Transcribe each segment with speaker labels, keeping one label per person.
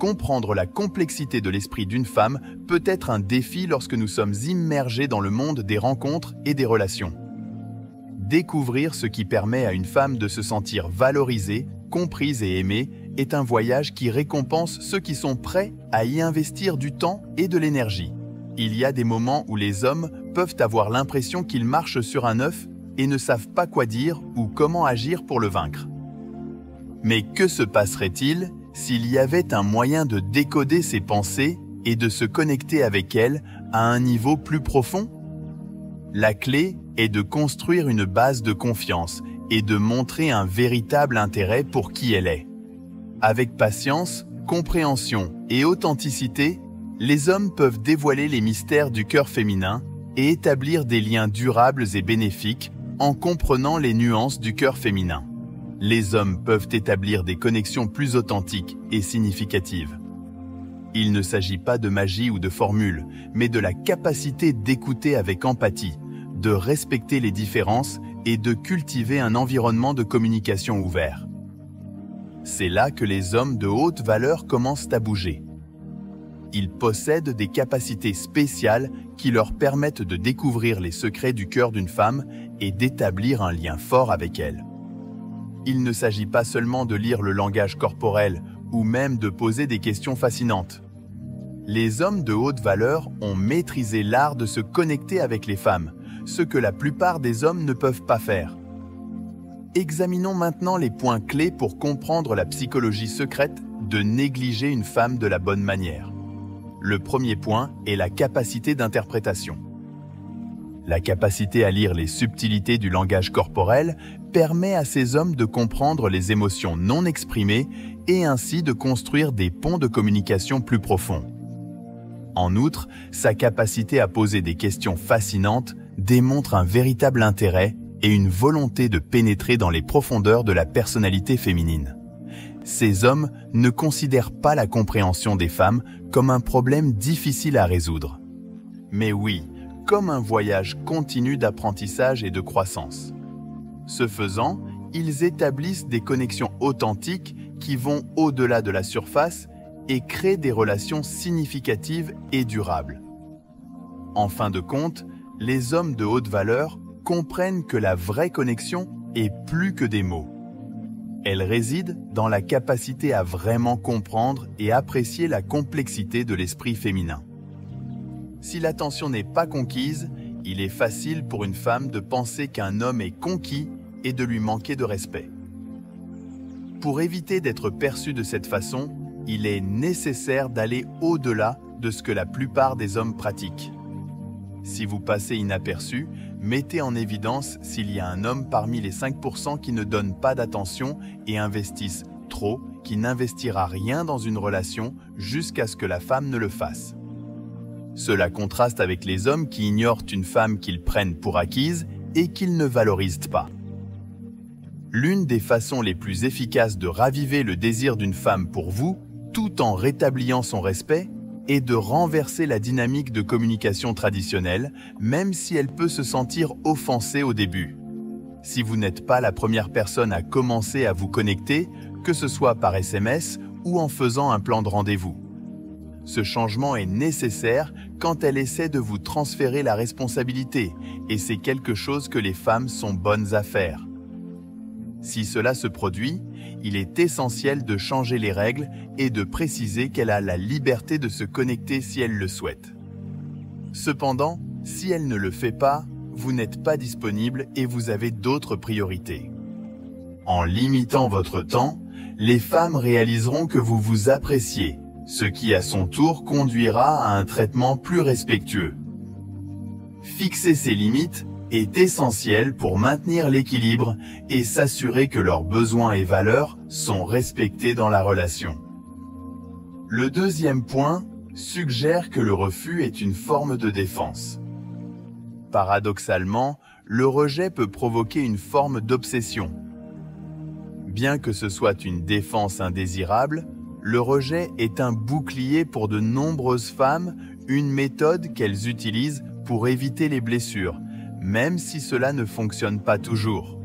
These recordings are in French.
Speaker 1: comprendre la complexité de l'esprit d'une femme peut être un défi lorsque nous sommes immergés dans le monde des rencontres et des relations. Découvrir ce qui permet à une femme de se sentir valorisée, comprise et aimée est un voyage qui récompense ceux qui sont prêts à y investir du temps et de l'énergie. Il y a des moments où les hommes peuvent avoir l'impression qu'ils marchent sur un œuf et ne savent pas quoi dire ou comment agir pour le vaincre. Mais que se passerait-il s'il y avait un moyen de décoder ces pensées et de se connecter avec elles à un niveau plus profond? La clé est de construire une base de confiance et de montrer un véritable intérêt pour qui elle est. Avec patience, compréhension et authenticité, les hommes peuvent dévoiler les mystères du cœur féminin et établir des liens durables et bénéfiques en comprenant les nuances du cœur féminin. Les hommes peuvent établir des connexions plus authentiques et significatives. Il ne s'agit pas de magie ou de formule, mais de la capacité d'écouter avec empathie, de respecter les différences et de cultiver un environnement de communication ouvert. C'est là que les hommes de haute valeur commencent à bouger. Ils possèdent des capacités spéciales qui leur permettent de découvrir les secrets du cœur d'une femme et d'établir un lien fort avec elle. Il ne s'agit pas seulement de lire le langage corporel ou même de poser des questions fascinantes. Les hommes de haute valeur ont maîtrisé l'art de se connecter avec les femmes, ce que la plupart des hommes ne peuvent pas faire. Examinons maintenant les points clés pour comprendre la psychologie secrète de négliger une femme de la bonne manière. Le premier point est la capacité d'interprétation. La capacité à lire les subtilités du langage corporel permet à ces hommes de comprendre les émotions non exprimées et ainsi de construire des ponts de communication plus profonds. En outre, sa capacité à poser des questions fascinantes démontre un véritable intérêt et une volonté de pénétrer dans les profondeurs de la personnalité féminine. Ces hommes ne considèrent pas la compréhension des femmes comme un problème difficile à résoudre. Mais oui, comme un voyage continu d'apprentissage et de croissance. Ce faisant, ils établissent des connexions authentiques qui vont au-delà de la surface et créent des relations significatives et durables. En fin de compte, les hommes de haute valeur comprennent que la vraie connexion est plus que des mots. Elle réside dans la capacité à vraiment comprendre et apprécier la complexité de l'esprit féminin. Si l'attention n'est pas conquise, il est facile pour une femme de penser qu'un homme est conquis et de lui manquer de respect. Pour éviter d'être perçu de cette façon, il est nécessaire d'aller au-delà de ce que la plupart des hommes pratiquent. Si vous passez inaperçu, mettez en évidence s'il y a un homme parmi les 5% qui ne donnent pas d'attention et investissent trop, qui n'investira rien dans une relation jusqu'à ce que la femme ne le fasse. Cela contraste avec les hommes qui ignorent une femme qu'ils prennent pour acquise et qu'ils ne valorisent pas. L'une des façons les plus efficaces de raviver le désir d'une femme pour vous, tout en rétablissant son respect, est de renverser la dynamique de communication traditionnelle, même si elle peut se sentir offensée au début. Si vous n'êtes pas la première personne à commencer à vous connecter, que ce soit par SMS ou en faisant un plan de rendez-vous. Ce changement est nécessaire quand elle essaie de vous transférer la responsabilité, et c'est quelque chose que les femmes sont bonnes à faire. Si cela se produit, il est essentiel de changer les règles et de préciser qu'elle a la liberté de se connecter si elle le souhaite. Cependant, si elle ne le fait pas, vous n'êtes pas disponible et vous avez d'autres priorités. En limitant votre temps, les femmes réaliseront que vous vous appréciez, ce qui à son tour conduira à un traitement plus respectueux. Fixer ces limites est essentiel pour maintenir l'équilibre et s'assurer que leurs besoins et valeurs sont respectés dans la relation. Le deuxième point suggère que le refus est une forme de défense. Paradoxalement, le rejet peut provoquer une forme d'obsession. Bien que ce soit une défense indésirable, le rejet est un bouclier pour de nombreuses femmes, une méthode qu'elles utilisent pour éviter les blessures, même si cela ne fonctionne pas toujours.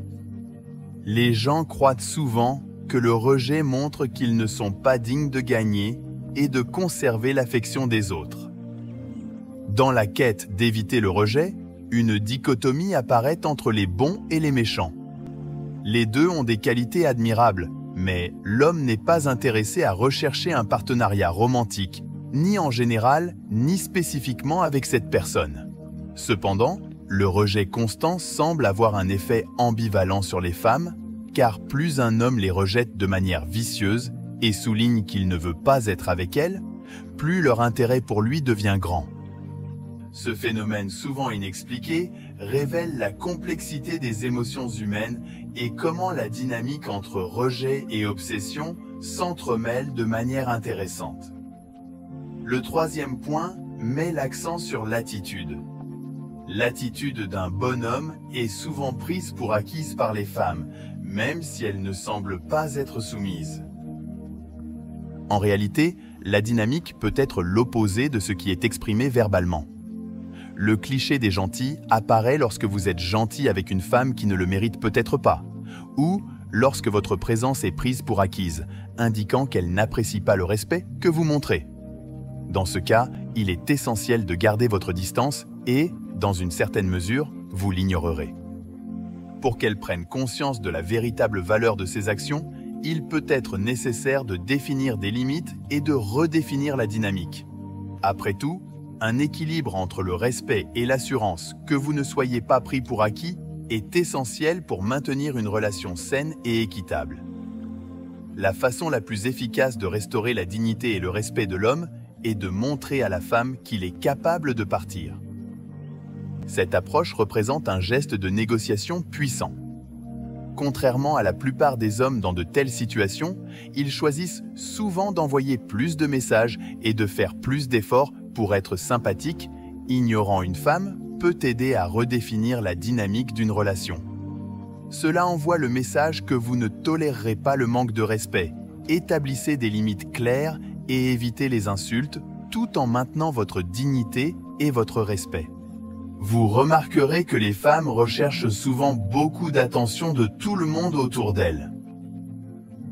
Speaker 1: Les gens croient souvent que le rejet montre qu'ils ne sont pas dignes de gagner et de conserver l'affection des autres. Dans la quête d'éviter le rejet, une dichotomie apparaît entre les bons et les méchants. Les deux ont des qualités admirables, mais l'homme n'est pas intéressé à rechercher un partenariat romantique, ni en général, ni spécifiquement avec cette personne. Cependant, le rejet constant semble avoir un effet ambivalent sur les femmes, car plus un homme les rejette de manière vicieuse et souligne qu'il ne veut pas être avec elles, plus leur intérêt pour lui devient grand. Ce phénomène souvent inexpliqué révèle la complexité des émotions humaines et comment la dynamique entre rejet et obsession s'entremêle de manière intéressante. Le troisième point met l'accent sur l'attitude. L'attitude d'un bonhomme est souvent prise pour acquise par les femmes, même si elle ne semble pas être soumise. En réalité, la dynamique peut être l'opposé de ce qui est exprimé verbalement. Le cliché des gentils apparaît lorsque vous êtes gentil avec une femme qui ne le mérite peut-être pas, ou lorsque votre présence est prise pour acquise, indiquant qu'elle n'apprécie pas le respect que vous montrez. Dans ce cas, il est essentiel de garder votre distance et, dans une certaine mesure, vous l'ignorerez. Pour qu'elle prenne conscience de la véritable valeur de ses actions, il peut être nécessaire de définir des limites et de redéfinir la dynamique. Après tout, un équilibre entre le respect et l'assurance que vous ne soyez pas pris pour acquis est essentiel pour maintenir une relation saine et équitable. La façon la plus efficace de restaurer la dignité et le respect de l'homme est de montrer à la femme qu'il est capable de partir. Cette approche représente un geste de négociation puissant. Contrairement à la plupart des hommes dans de telles situations, ils choisissent souvent d'envoyer plus de messages et de faire plus d'efforts pour être sympathique. Ignorant une femme peut aider à redéfinir la dynamique d'une relation. Cela envoie le message que vous ne tolérerez pas le manque de respect. Établissez des limites claires et évitez les insultes, tout en maintenant votre dignité et votre respect. Vous remarquerez que les femmes recherchent souvent beaucoup d'attention de tout le monde autour d'elles.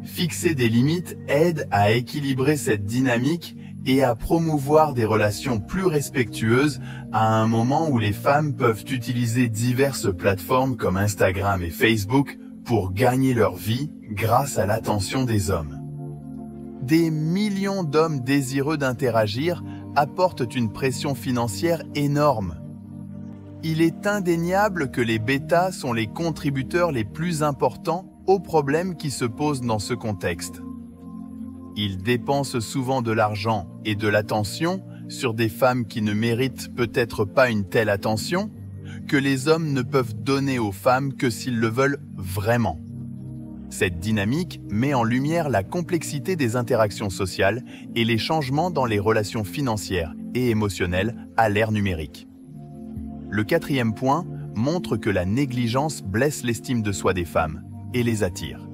Speaker 1: Fixer des limites aide à équilibrer cette dynamique et à promouvoir des relations plus respectueuses à un moment où les femmes peuvent utiliser diverses plateformes comme Instagram et Facebook pour gagner leur vie grâce à l'attention des hommes. Des millions d'hommes désireux d'interagir apportent une pression financière énorme. Il est indéniable que les bêtas sont les contributeurs les plus importants aux problèmes qui se posent dans ce contexte. Ils dépensent souvent de l'argent et de l'attention sur des femmes qui ne méritent peut-être pas une telle attention, que les hommes ne peuvent donner aux femmes que s'ils le veulent vraiment. Cette dynamique met en lumière la complexité des interactions sociales et les changements dans les relations financières et émotionnelles à l'ère numérique. Le quatrième point montre que la négligence blesse l'estime de soi des femmes et les attire.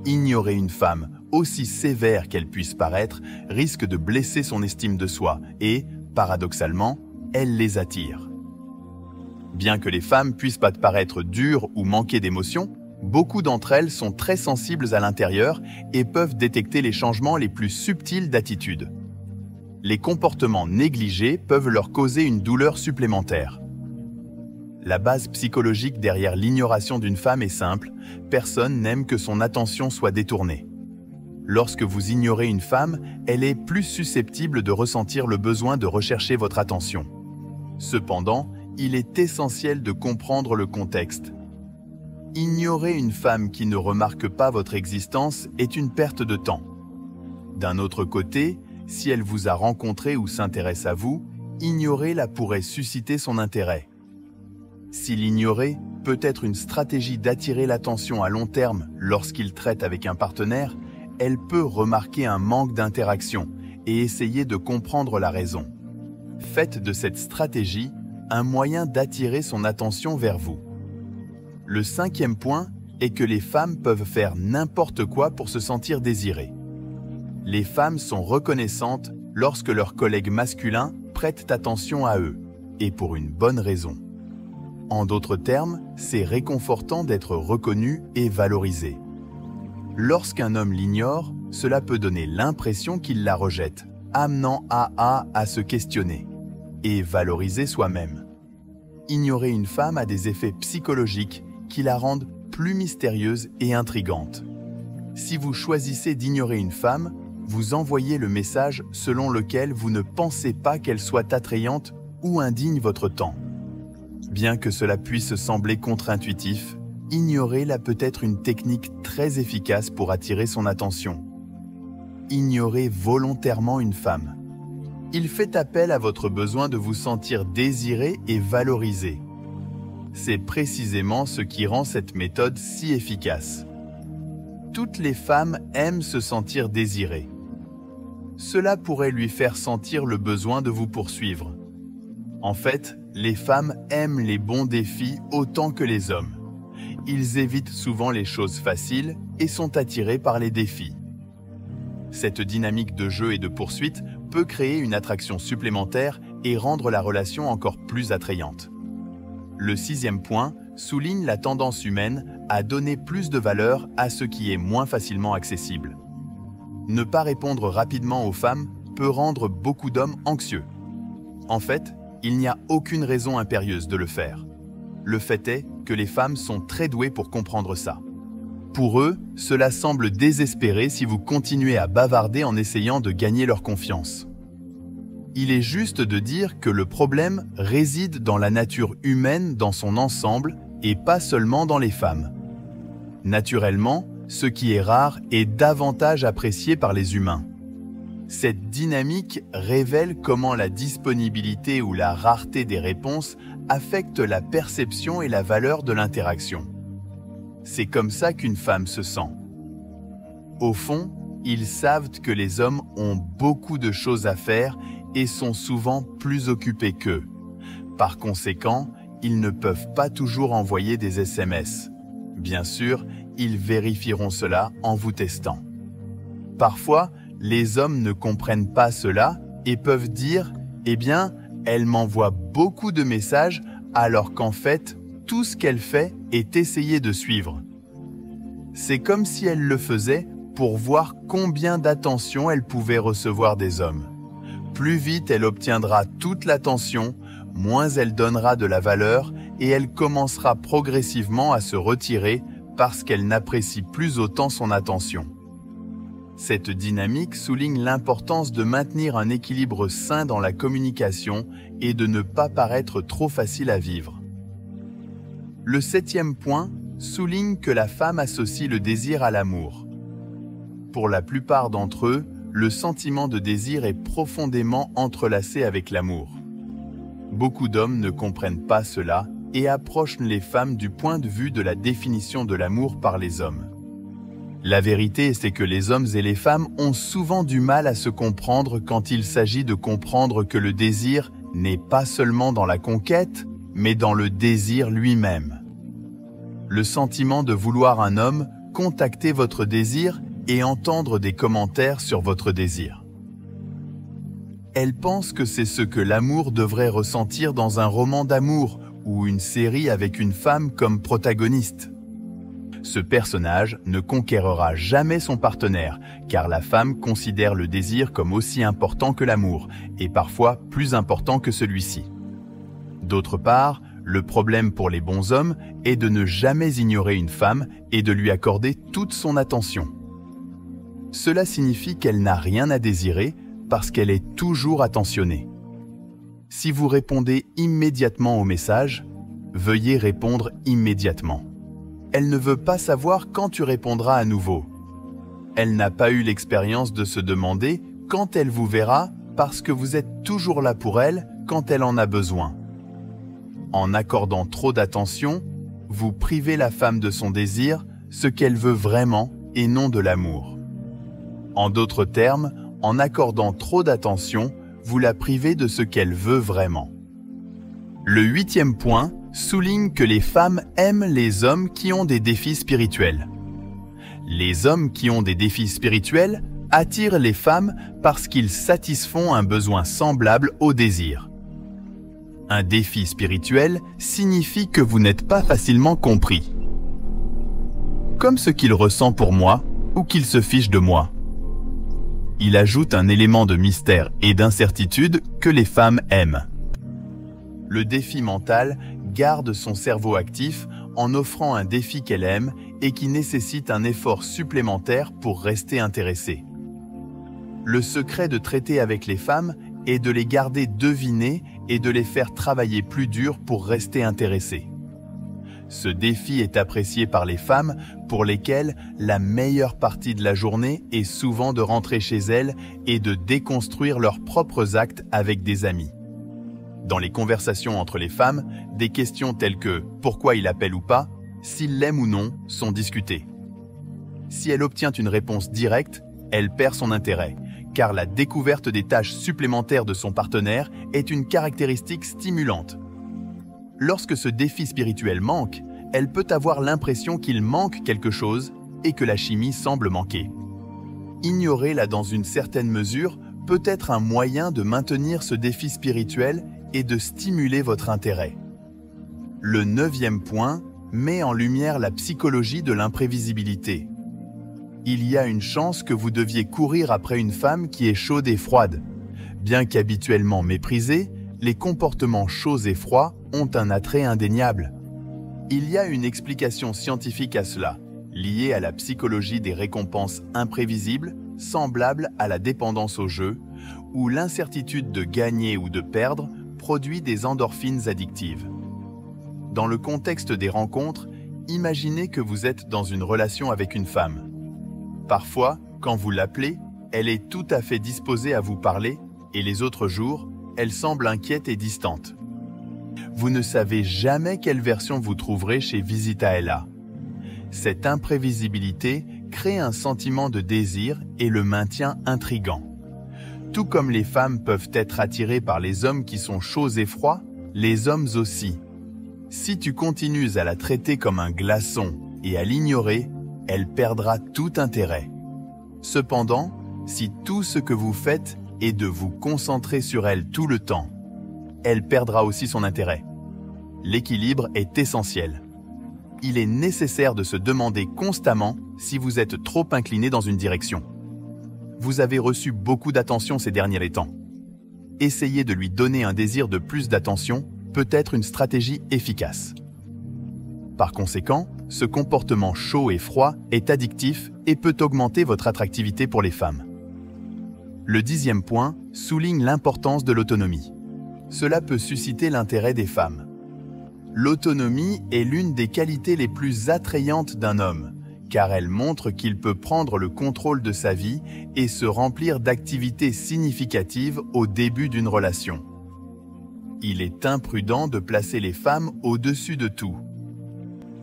Speaker 1: Ignorer une femme, aussi sévère qu'elle puisse paraître, risque de blesser son estime de soi et, paradoxalement, elle les attire. Bien que les femmes puissent paraître dures ou manquer d'émotions, beaucoup d'entre elles sont très sensibles à l'intérieur et peuvent détecter les changements les plus subtils d'attitude. Les comportements négligés peuvent leur causer une douleur supplémentaire. La base psychologique derrière l'ignoration d'une femme est simple, personne n'aime que son attention soit détournée. Lorsque vous ignorez une femme, elle est plus susceptible de ressentir le besoin de rechercher votre attention. Cependant, il est essentiel de comprendre le contexte. Ignorer une femme qui ne remarque pas votre existence est une perte de temps. D'un autre côté, si elle vous a rencontré ou s'intéresse à vous, ignorer-la pourrait susciter son intérêt. Si l'ignorer peut être une stratégie d'attirer l'attention à long terme lorsqu'il traite avec un partenaire, elle peut remarquer un manque d'interaction et essayer de comprendre la raison. Faites de cette stratégie un moyen d'attirer son attention vers vous. Le cinquième point est que les femmes peuvent faire n'importe quoi pour se sentir désirées. Les femmes sont reconnaissantes lorsque leurs collègues masculins prêtent attention à eux, et pour une bonne raison. En d'autres termes, c'est réconfortant d'être reconnu et valorisé. Lorsqu'un homme l'ignore, cela peut donner l'impression qu'il la rejette, amenant AA à se questionner et valoriser soi-même. Ignorer une femme a des effets psychologiques qui la rendent plus mystérieuse et intrigante. Si vous choisissez d'ignorer une femme, vous envoyez le message selon lequel vous ne pensez pas qu'elle soit attrayante ou indigne votre temps. Bien que cela puisse sembler contre-intuitif, ignorer peut être une technique très efficace pour attirer son attention. Ignorez volontairement une femme. Il fait appel à votre besoin de vous sentir désiré et valorisé. C'est précisément ce qui rend cette méthode si efficace. Toutes les femmes aiment se sentir désirées. Cela pourrait lui faire sentir le besoin de vous poursuivre. En fait, les femmes aiment les bons défis autant que les hommes. Ils évitent souvent les choses faciles et sont attirés par les défis. Cette dynamique de jeu et de poursuite peut créer une attraction supplémentaire et rendre la relation encore plus attrayante. Le 6e point souligne la tendance humaine à donner plus de valeur à ce qui est moins facilement accessible. Ne pas répondre rapidement aux femmes peut rendre beaucoup d'hommes anxieux. En fait, il n'y a aucune raison impérieuse de le faire. Le fait est que les femmes sont très douées pour comprendre ça. Pour eux, cela semble désespéré si vous continuez à bavarder en essayant de gagner leur confiance. Il est juste de dire que le problème réside dans la nature humaine dans son ensemble et pas seulement dans les femmes. Naturellement, ce qui est rare est davantage apprécié par les humains. Cette dynamique révèle comment la disponibilité ou la rareté des réponses affecte la perception et la valeur de l'interaction. C'est comme ça qu'une femme se sent. Au fond, ils savent que les hommes ont beaucoup de choses à faire et sont souvent plus occupés qu'eux. Par conséquent, ils ne peuvent pas toujours envoyer des SMS. Bien sûr, ils vérifieront cela en vous testant. Parfois, les hommes ne comprennent pas cela et peuvent dire « Eh bien, elle m'envoie beaucoup de messages alors qu'en fait, tout ce qu'elle fait est essayer de suivre. » C'est comme si elle le faisait pour voir combien d'attention elle pouvait recevoir des hommes. Plus vite elle obtiendra toute l'attention, moins elle donnera de la valeur et elle commencera progressivement à se retirer parce qu'elle n'apprécie plus autant son attention. Cette dynamique souligne l'importance de maintenir un équilibre sain dans la communication et de ne pas paraître trop facile à vivre. Le 7e point souligne que la femme associe le désir à l'amour. Pour la plupart d'entre eux, le sentiment de désir est profondément entrelacé avec l'amour. Beaucoup d'hommes ne comprennent pas cela et approchent les femmes du point de vue de la définition de l'amour par les hommes. La vérité, c'est que les hommes et les femmes ont souvent du mal à se comprendre quand il s'agit de comprendre que le désir n'est pas seulement dans la conquête, mais dans le désir lui-même. Le sentiment de vouloir un homme, contacter votre désir et entendre des commentaires sur votre désir. Elle pense que c'est ce que l'amour devrait ressentir dans un roman d'amour ou une série avec une femme comme protagoniste. Ce personnage ne conquérera jamais son partenaire, car la femme considère le désir comme aussi important que l'amour, et parfois plus important que celui-ci. D'autre part, le problème pour les bons hommes est de ne jamais ignorer une femme et de lui accorder toute son attention. Cela signifie qu'elle n'a rien à désirer parce qu'elle est toujours attentionnée. Si vous répondez immédiatement au message, veuillez répondre immédiatement. Elle ne veut pas savoir quand tu répondras à nouveau. Elle n'a pas eu l'expérience de se demander quand elle vous verra parce que vous êtes toujours là pour elle quand elle en a besoin. En accordant trop d'attention, vous privez la femme de son désir, ce qu'elle veut vraiment et non de l'amour. En d'autres termes, en accordant trop d'attention, vous la privez de ce qu'elle veut vraiment. Le 8e point souligne que les femmes aiment les hommes qui ont des défis spirituels. Les hommes qui ont des défis spirituels attirent les femmes parce qu'ils satisfont un besoin semblable au désir. Un défi spirituel signifie que vous n'êtes pas facilement compris. Comme ce qu'il ressent pour moi ou qu'il se fiche de moi. Il ajoute un élément de mystère et d'incertitude que les femmes aiment. Le défi mental garde son cerveau actif en offrant un défi qu'elle aime et qui nécessite un effort supplémentaire pour rester intéressée. Le secret de traiter avec les femmes est de les garder devinées et de les faire travailler plus dur pour rester intéressées. Ce défi est apprécié par les femmes pour lesquelles la meilleure partie de la journée est souvent de rentrer chez elles et de déconstruire leurs propres actes avec des amis. Dans les conversations entre les femmes, des questions telles que « pourquoi il appelle ou pas ?», « s'il l'aime ou non » sont discutées. Si elle obtient une réponse directe, elle perd son intérêt, car la découverte des tâches supplémentaires de son partenaire est une caractéristique stimulante. Lorsque ce défi spirituel manque, elle peut avoir l'impression qu'il manque quelque chose et que la chimie semble manquer. Ignorer-la dans une certaine mesure peut être un moyen de maintenir ce défi spirituel et de stimuler votre intérêt. Le 9e point met en lumière la psychologie de l'imprévisibilité. Il y a une chance que vous deviez courir après une femme qui est chaude et froide. Bien qu'habituellement méprisée, les comportements chauds et froids ont un attrait indéniable. Il y a une explication scientifique à cela, liée à la psychologie des récompenses imprévisibles, semblable à la dépendance au jeu, où l'incertitude de gagner ou de perdre produit des endorphines addictives. Dans le contexte des rencontres, imaginez que vous êtes dans une relation avec une femme. Parfois, quand vous l'appelez, elle est tout à fait disposée à vous parler et les autres jours, elle semble inquiète et distante. Vous ne savez jamais quelle version vous trouverez chez Visita Ella. Cette imprévisibilité crée un sentiment de désir et le maintient intrigant. Tout comme les femmes peuvent être attirées par les hommes qui sont chauds et froids, les hommes aussi. Si tu continues à la traiter comme un glaçon et à l'ignorer, elle perdra tout intérêt. Cependant, si tout ce que vous faites est de vous concentrer sur elle tout le temps, elle perdra aussi son intérêt. L'équilibre est essentiel. Il est nécessaire de se demander constamment si vous êtes trop incliné dans une direction. Vous avez reçu beaucoup d'attention ces derniers temps. Essayez de lui donner un désir de plus d'attention peut être une stratégie efficace. Par conséquent, ce comportement chaud et froid est addictif et peut augmenter votre attractivité pour les femmes. Le 10e point souligne l'importance de l'autonomie. Cela peut susciter l'intérêt des femmes. L'autonomie est l'une des qualités les plus attrayantes d'un homme, car elle montre qu'il peut prendre le contrôle de sa vie et se remplir d'activités significatives au début d'une relation. Il est imprudent de placer les femmes au-dessus de tout.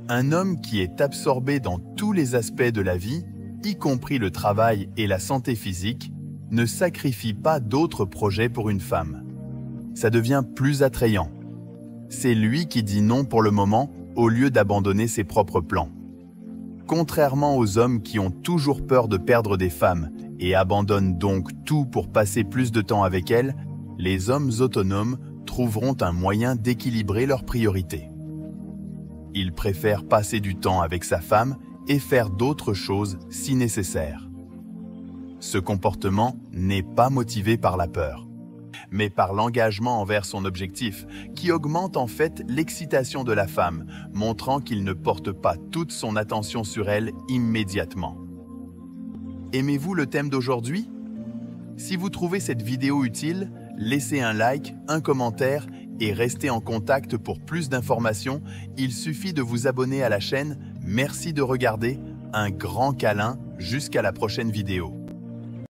Speaker 1: Un homme qui est absorbé dans tous les aspects de la vie, y compris le travail et la santé physique, ne sacrifie pas d'autres projets pour une femme. Ça devient plus attrayant. C'est lui qui dit non pour le moment au lieu d'abandonner ses propres plans. Contrairement aux hommes qui ont toujours peur de perdre des femmes et abandonnent donc tout pour passer plus de temps avec elles, les hommes autonomes trouveront un moyen d'équilibrer leurs priorités. Il préfère passer du temps avec sa femme et faire d'autres choses si nécessaire. Ce comportement n'est pas motivé par la peur, mais par l'engagement envers son objectif, qui augmente en fait l'excitation de la femme, montrant qu'il ne porte pas toute son attention sur elle immédiatement. Aimez-vous le thème d'aujourd'hui? Si vous trouvez cette vidéo utile, laissez un like, un commentaire et restez en contact pour plus d'informations. Il suffit de vous abonner à la chaîne. Merci de regarder. Un grand câlin jusqu'à la prochaine vidéo.